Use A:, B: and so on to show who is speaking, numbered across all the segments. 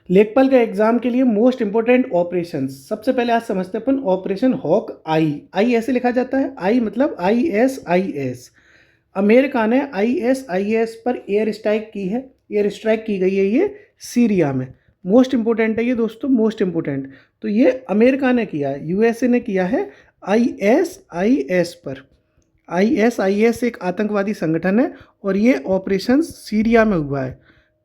A: लेखपाल का एग्जाम के लिए मोस्ट इंपोर्टेंट ऑपरेशन, सबसे पहले आज समझते हैं अपन ऑपरेशन हॉक आई। आई ऐसे लिखा जाता है, आई मतलब ISIS। अमेरिका ने ISIS पर एयर स्ट्राइक की है, एयर स्ट्राइक की गई है ये सीरिया में। मोस्ट इंपोर्टेंट है ये दोस्तों, मोस्ट इंपोर्टेंट। तो ये अमेरिका ने किया है, USA ने किया है ISIS पर। ISIS एक आतंकवादी संगठन है और ये ऑपरेशन सीरिया में हुआ है।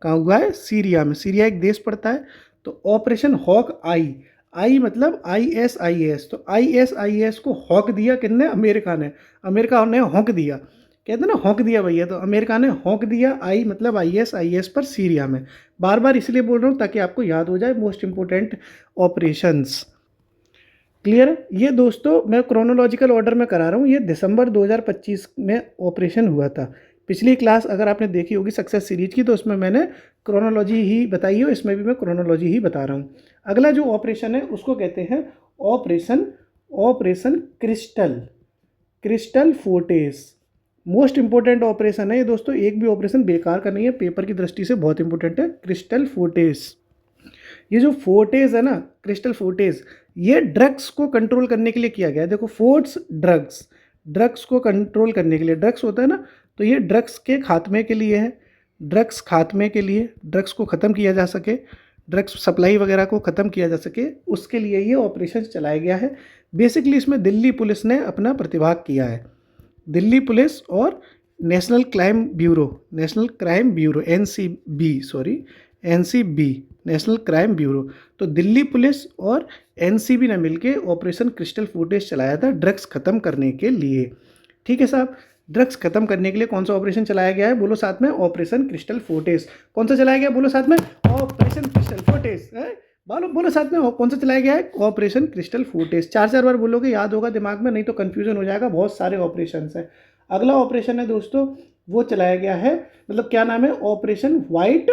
A: कहाँ हुआ है? सीरिया में। सीरिया एक देश पड़ता है। तो ऑपरेशन हॉक आई, आई मतलब ISIS। तो ISIS को हॉक दिया किसने? अमेरिका ने। अमेरिका ने हॉक दिया, कहते हैं ना हॉक दिया भैया, तो अमेरिका ने हॉक दिया। आई मतलब ISIS पर सीरिया में। बार बार इसलिए बोल रहा हूँ ताकि आपको याद हो जाए मोस्ट इंपोर्टेंट ऑपरेशंस। क्लियर है? ये दोस्तों मैं क्रोनोलॉजिकल ऑर्डर में करा रहा हूँ। ये दिसंबर 2025 में ऑपरेशन हुआ था। पिछली क्लास अगर आपने देखी होगी सक्सेस सीरीज की, तो उसमें मैंने क्रोनोलॉजी ही बताई है, इसमें भी मैं क्रोनोलॉजी ही बता रहा हूँ। अगला जो ऑपरेशन है उसको कहते हैं operation operation crystal, crystal fortress. Most important operation है ये दोस्तों, एक भी ऑपरेशन बेकार का नहीं है, पेपर की दृष्टि से बहुत इंपॉर्टेंट है। क्रिस्टल फोर्टेस, ये जो फोर्टेज है ना, क्रिस्टल फोर्टेज, ये ड्रग्स को कंट्रोल करने के लिए किया गया है। देखो फोर्ट्स ड्रग्स, ड्रग्स को कंट्रोल करने के लिए, ड्रग्स होता है ना, तो ये ड्रग्स के खात्मे के लिए है। ड्रग्स खात्मे के लिए, ड्रग्स को ख़त्म किया जा सके, ड्रग्स सप्लाई वगैरह को ख़त्म किया जा सके, उसके लिए ये ऑपरेशन चलाया गया है। बेसिकली इसमें दिल्ली पुलिस ने अपना प्रतिभाग किया है। दिल्ली पुलिस और national crime bureau, national crime bureau NCB, national crime bureau. तो दिल्ली पुलिस और NCB ने मिलकर ऑपरेशन क्रिस्टल फोर्टेज चलाया था ड्रग्स खत्म करने के लिए। ठीक है साहब, ड्रग्स खत्म करने के लिए कौन सा ऑपरेशन चलाया गया है? बोलो साथ में, ऑपरेशन क्रिस्टल फोर्टेज। कौन सा चलाया गया? बोलो साथ में, ऑपरेशन क्रिस्टल फोर्टेज। बोलो बोलो साथ में, कौन सा चलाया गया है? Operation crystal fortress. चार चार बार बोलोगे, याद होगा दिमाग में, नहीं तो कंफ्यूजन हो जाएगा, बहुत सारे ऑपरेशन हैं। अगला ऑपरेशन है दोस्तों, वो चलाया गया है, मतलब क्या नाम है? Operation white,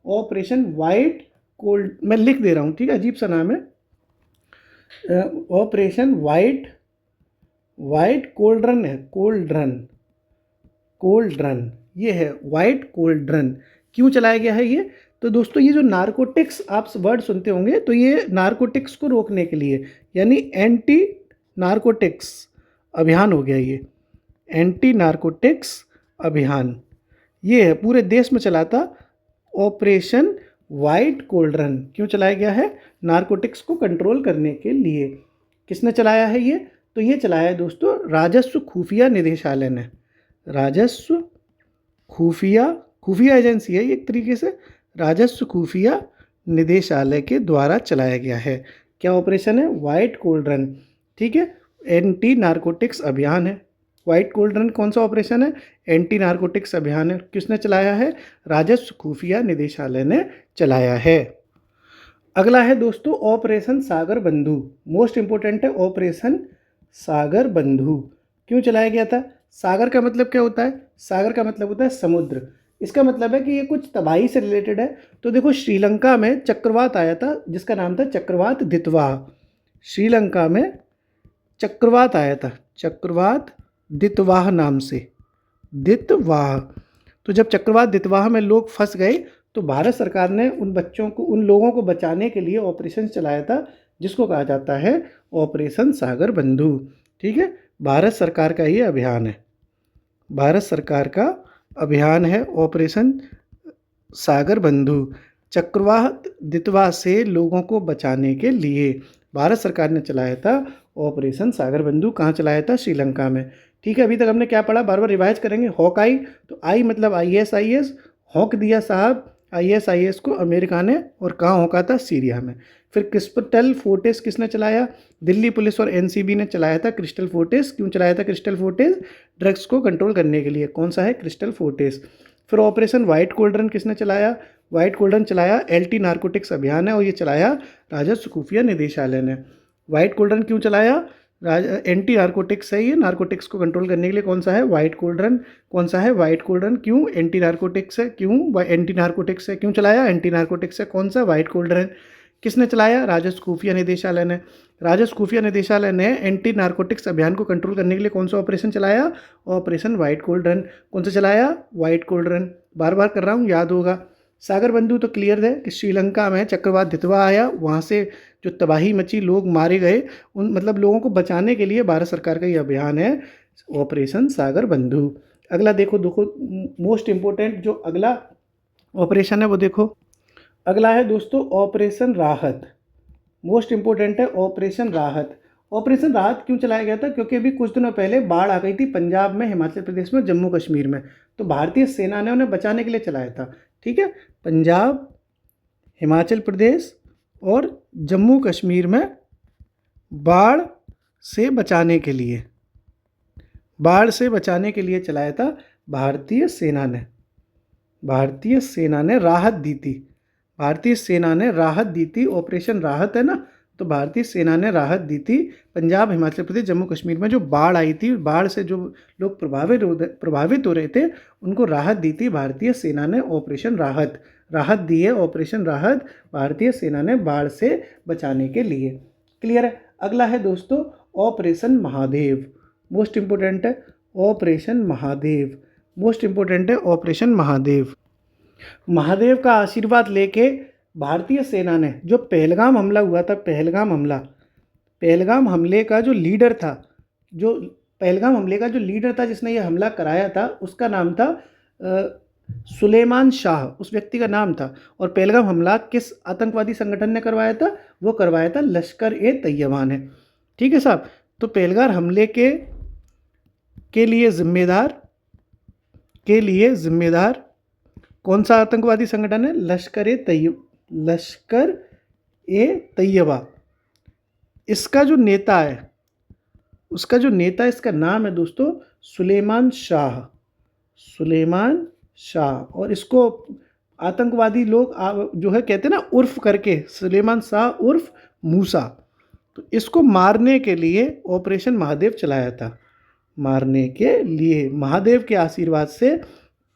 A: operation white cold, मैं लिख दे रहा हूँ, ठीक है, अजीब सा नाम है। ऑपरेशन वाइट, वाइट कोल्ड्रन है, कोल्ड्रन, कोल्ड्रन, ये है वाइट कोल्ड्रन। क्यों चलाया गया है ये? तो दोस्तों ये जो नारकोटिक्स आप वर्ड सुनते होंगे, तो ये नारकोटिक्स को रोकने के लिए, यानी एंटी नारकोटिक्स अभियान हो गया ये, एंटी नारकोटिक्स अभियान। ये है, पूरे देश में चला था ऑपरेशन वाइट कोल्ड्रन। क्यों चलाया गया है? नारकोटिक्स को कंट्रोल करने के लिए। किसने चलाया है ये? तो ये चलाया है दोस्तों राजस्व खुफिया निदेशालय ने। राजस्व खुफिया, खुफिया एजेंसी है ये एक तरीके से, राजस्व खुफिया निदेशालय के द्वारा चलाया गया है। क्या ऑपरेशन है? वाइट कोल्ड्रन, ठीक है, एंटी नारकोटिक्स अभियान है। वाइट कोल्ड्रन कौन सा ऑपरेशन है? एंटी नारकोटिक्स अभियान है। किसने चलाया है? राजस्व खुफिया निदेशालय ने चलाया है। अगला है दोस्तों ऑपरेशन सागर बंधु। मोस्ट इंपोर्टेंट है ऑपरेशन सागर बंधु। क्यों चलाया गया था? सागर का मतलब क्या होता है? सागर का मतलब होता है समुद्र। इसका मतलब है कि ये कुछ तबाही से रिलेटेड है। तो देखो श्रीलंका में चक्रवात आया था जिसका नाम था चक्रवात दितवाह। श्रीलंका में चक्रवात आया था, चक्रवात दितवाह नाम से, दितवाह। तो जब चक्रवात दितवाह में लोग फंस गए, तो भारत सरकार ने उन बच्चों को, उन लोगों को बचाने के लिए ऑपरेशन चलाया था, जिसको कहा जाता है ऑपरेशन सागर बंधु। ठीक है, भारत सरकार का ये अभियान है, भारत सरकार का अभियान है ऑपरेशन सागर बंधु। चक्रवात दितवाह से लोगों को बचाने के लिए भारत सरकार ने चलाया था ऑपरेशन सागर बंधु। कहाँ चलाया था? श्रीलंका में। ठीक है, अभी तक हमने क्या पढ़ा, बार बार रिवाइज करेंगे। हॉक आई, तो आई मतलब ISIS, हॉक दिया साहब ISIS को अमेरिका ने, और कहाँ हॉका था? सीरिया में। फिर क्रिस्टल फोर्टेस किसने चलाया? दिल्ली पुलिस और NCB ने चलाया था क्रिस्टल फोर्टेस। क्यों चलाया था क्रिस्टल फोर्टेस? ड्रग्स को कंट्रोल करने के लिए। कौन सा है? क्रिस्टल फोर्टेस। फिर ऑपरेशन वाइट कोल्ड्रन किसने चलाया? वाइट कोल्ड्रन चलाया एंटी नारकोटिक्स अभियान है, और ये चलाया राजस्व खुफिया निदेशालय ने। वाइट कोल्ड्रन क्यों चलाया? एंटी नारकोटिक्स है ये, नारकोटिक्स को कंट्रोल करने के लिए। कौन सा है? White cauldron. कौन सा है? White cauldron. क्यों? एंटी नारकोटिक्स है। क्यों एंटी नारकोटिक्स है? क्यों चलाया? एंटी नारकोटिक्स है। कौन सा? White cauldron. किसने चलाया? राजस्व खुफिया निदेशालय ने। राजस्व खुफिया निदेशालय ने एंटी नारकोटिक्स अभियान को कंट्रोल करने के लिए कौन सा ऑपरेशन चलाया? Operation white cauldron. कौन सा चलाया? White cauldron. बार बार कर रहा हूँ, याद होगा। सागर बंधु तो क्लियर है कि श्रीलंका में चक्रवात दितवा आया, वहाँ से जो तबाही मची, लोग मारे गए, उन मतलब लोगों को बचाने के लिए भारत सरकार का ये अभियान है ऑपरेशन सागर बंधु। अगला देखो देखो मोस्ट इम्पोर्टेंट जो अगला ऑपरेशन है वो देखो, अगला है दोस्तों ऑपरेशन राहत। मोस्ट इम्पोर्टेंट है ऑपरेशन राहत। ऑपरेशन राहत क्यों चलाया गया था? क्योंकि अभी कुछ दिनों पहले बाढ़ आ गई थी पंजाब में, हिमाचल प्रदेश में, जम्मू कश्मीर में, तो भारतीय सेना ने उन्हें बचाने के लिए चलाया था। ठीक है, पंजाब, हिमाचल प्रदेश और जम्मू कश्मीर में बाढ़ से बचाने के लिए, बाढ़ से बचाने के लिए चलाया था भारतीय सेना ने। भारतीय सेना ने राहत दी थी, भारतीय सेना ने राहत दी थी। ऑपरेशन राहत है ना, तो भारतीय सेना ने राहत दी थी। पंजाब, हिमाचल प्रदेश, जम्मू कश्मीर में जो बाढ़ आई थी, बाढ़ से जो लोग प्रभावित हो रहे थे, उनको राहत दी थी भारतीय सेना ने। ऑपरेशन राहत, राहत दी है ऑपरेशन राहत भारतीय सेना ने बाढ़ से बचाने के लिए। क्लियर है। अगला है दोस्तों ऑपरेशन महादेव। मोस्ट इम्पोर्टेंट है ऑपरेशन महादेव। मोस्ट इम्पोर्टेंट है ऑपरेशन महादेव। महादेव का आशीर्वाद लेके भारतीय सेना ने जो पहलगाम हमला हुआ था, पहलगाम हमले का जो लीडर था, जिसने ये हमला कराया था, उसका नाम था सुलेमान शाह, उस व्यक्ति का नाम था। और पहलगाम हमला किस आतंकवादी संगठन ने करवाया था? वो करवाया था लश्कर ए तैयबा ने। ठीक है साहब, तो पहलगाम हमले के लिए जिम्मेदार कौन सा आतंकवादी संगठन है? लश्कर ए तैयबा। इसका जो नेता है, इसका नाम है दोस्तों सुलेमान शाह। और इसको आतंकवादी लोग जो है कहते हैं ना उर्फ करके, सुलेमान शाह उर्फ मूसा। तो इसको मारने के लिए ऑपरेशन महादेव चलाया था। मारने के लिए महादेव के आशीर्वाद से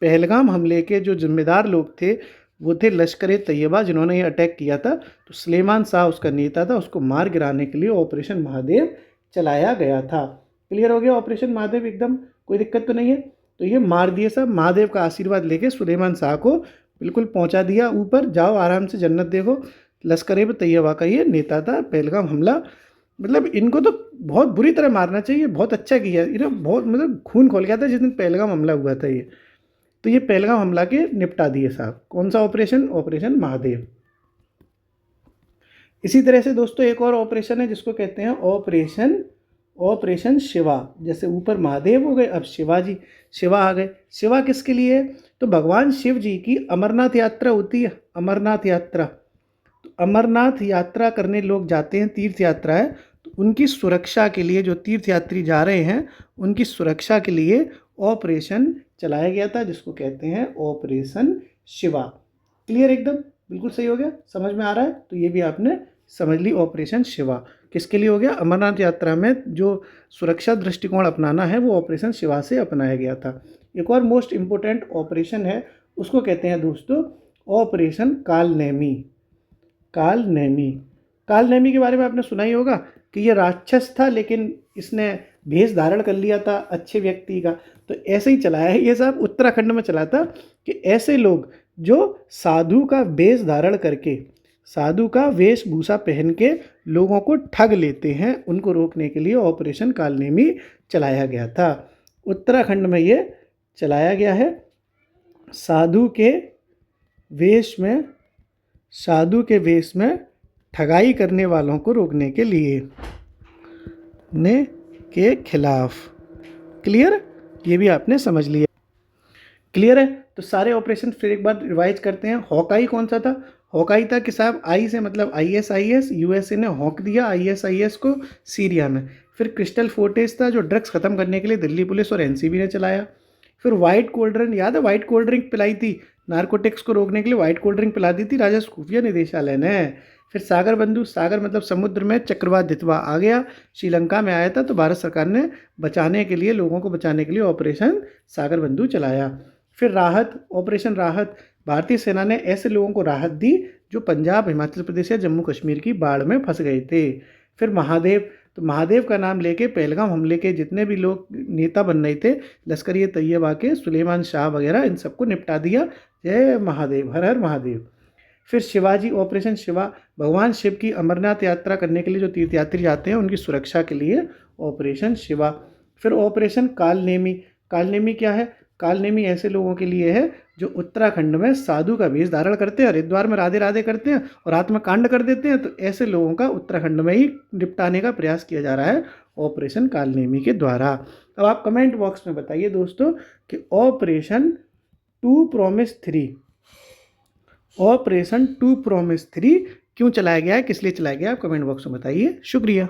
A: पहलगाम हमले के जो जिम्मेदार लोग थे वो थे लश्कर ए तैयबा, जिन्होंने ये अटैक किया था। तो सुलेमान शाह उसका नेता था, उसको मार गिराने के लिए ऑपरेशन महादेव चलाया गया था। क्लियर हो गया ऑपरेशन महादेव? एकदम कोई दिक्कत तो नहीं है। तो ये मार दिए सब, महादेव का आशीर्वाद लेके सुलेमान शाह को बिल्कुल पहुंचा दिया ऊपर, जाओ आराम से जन्नत देखो। लश्कर ए तैयबा का ये नेता था। पहलगाम हमला, मतलब इनको तो बहुत बुरी तरह मारना चाहिए, बहुत अच्छा किया इन्हें, बहुत मतलब खून खोल गया था जिस दिन पहलगाम हमला हुआ था ये। तो ये पहलगाम हमला के निपटा दिए साहब। कौन सा ऑपरेशन? ऑपरेशन महादेव। इसी तरह से दोस्तों एक और ऑपरेशन है जिसको कहते हैं ऑपरेशन शिवा। जैसे ऊपर महादेव हो गए, अब शिवा आ गए। शिवा किसके लिए? तो भगवान शिव जी की अमरनाथ यात्रा होती है, अमरनाथ यात्रा। तो अमरनाथ यात्रा करने लोग जाते हैं, तीर्थ यात्रा है, तो उनकी सुरक्षा के लिए, जो तीर्थयात्री जा रहे हैं उनकी सुरक्षा के लिए ऑपरेशन चलाया गया था, जिसको कहते हैं ऑपरेशन शिवा। क्लियर? एकदम बिल्कुल सही हो गया, समझ में आ रहा है? तो ये भी आपने समझ ली। ऑपरेशन शिवा किसके लिए हो गया? अमरनाथ यात्रा में जो सुरक्षा दृष्टिकोण अपनाना है वो ऑपरेशन शिवा से अपनाया गया था। एक और मोस्ट इम्पोर्टेंट ऑपरेशन है, उसको कहते हैं दोस्तों ऑपरेशन कालनेमी। कालनेमी के बारे में आपने सुना ही होगा कि ये राक्षस था, लेकिन इसने भेष धारण कर लिया था अच्छे व्यक्ति का। तो ऐसे ही चलाया है ये सब, उत्तराखंड में चला था कि ऐसे लोग जो साधु का वेश धारण करके, साधु का वेशभूषा पहन के लोगों को ठग लेते हैं, उनको रोकने के लिए ऑपरेशन कालनेमी चलाया गया था। उत्तराखंड में ये चलाया गया है। साधु के वेश में ठगाई करने वालों को रोकने के लिए के खिलाफ। क्लियर? ये भी आपने समझ लिया। क्लियर है? तो सारे ऑपरेशन फिर एक बार रिवाइज करते हैं। हॉकाई कौन सा था? हॉकाई था कि साहब आई से मतलब ISIS, यूएसए ने हॉक दिया ISIS को सीरिया में। फिर क्रिस्टल फोर्टेज था जो ड्रग्स खत्म करने के लिए दिल्ली पुलिस और एनसीबी ने चलाया। फिर वाइट कोल्ड ड्रिंक, याद है वाइट कोल्ड ड्रिंक पिलाई थी, नार्कोटिक्स को रोकने के लिए वाइट कोल्ड ड्रिंक पिला दी थी राजस्व खुफिया निदेशालय ने। फिर सागर बंधु, सागर मतलब समुद्र में चक्रवात दितवा आ गया, श्रीलंका में आया था, तो भारत सरकार ने बचाने के लिए, लोगों को बचाने के लिए ऑपरेशन सागर बंधु चलाया। फिर राहत, ऑपरेशन राहत, भारतीय सेना ने ऐसे लोगों को राहत दी जो पंजाब, हिमाचल प्रदेश या जम्मू कश्मीर की बाढ़ में फंस गए थे। फिर महादेव, तो महादेव का नाम लेके पहलगाम हमले के जितने भी लोग नेता बन रहे थे, लश्कर ए तैयबा के, सुलेमान शाह वगैरह, इन सबको निपटा दिया जय महादेव, हर हर महादेव। फिर शिवाजी, ऑपरेशन शिवा, भगवान शिव की अमरनाथ यात्रा करने के लिए जो तीर्थयात्री जाते हैं उनकी सुरक्षा के लिए ऑपरेशन शिवा। फिर ऑपरेशन कालनेमी, कालनेमी क्या है? कालनेमी ऐसे लोगों के लिए है जो उत्तराखंड में साधु का वेश धारण करते हैं, हरिद्वार में राधे राधे करते हैं और रात में कांड कर देते हैं। तो ऐसे लोगों का उत्तराखंड में ही निपटाने का प्रयास किया जा रहा है ऑपरेशन कालनेमी के द्वारा। अब आप कमेंट बॉक्स में बताइए दोस्तों कि ऑपरेशन 2 प्रॉमिस 3, ऑपरेशन 2 प्रॉमिस 3 क्यों चलाया गया है, किस लिए चलाया गया है? आप कमेंट बॉक्स में बताइए। शुक्रिया।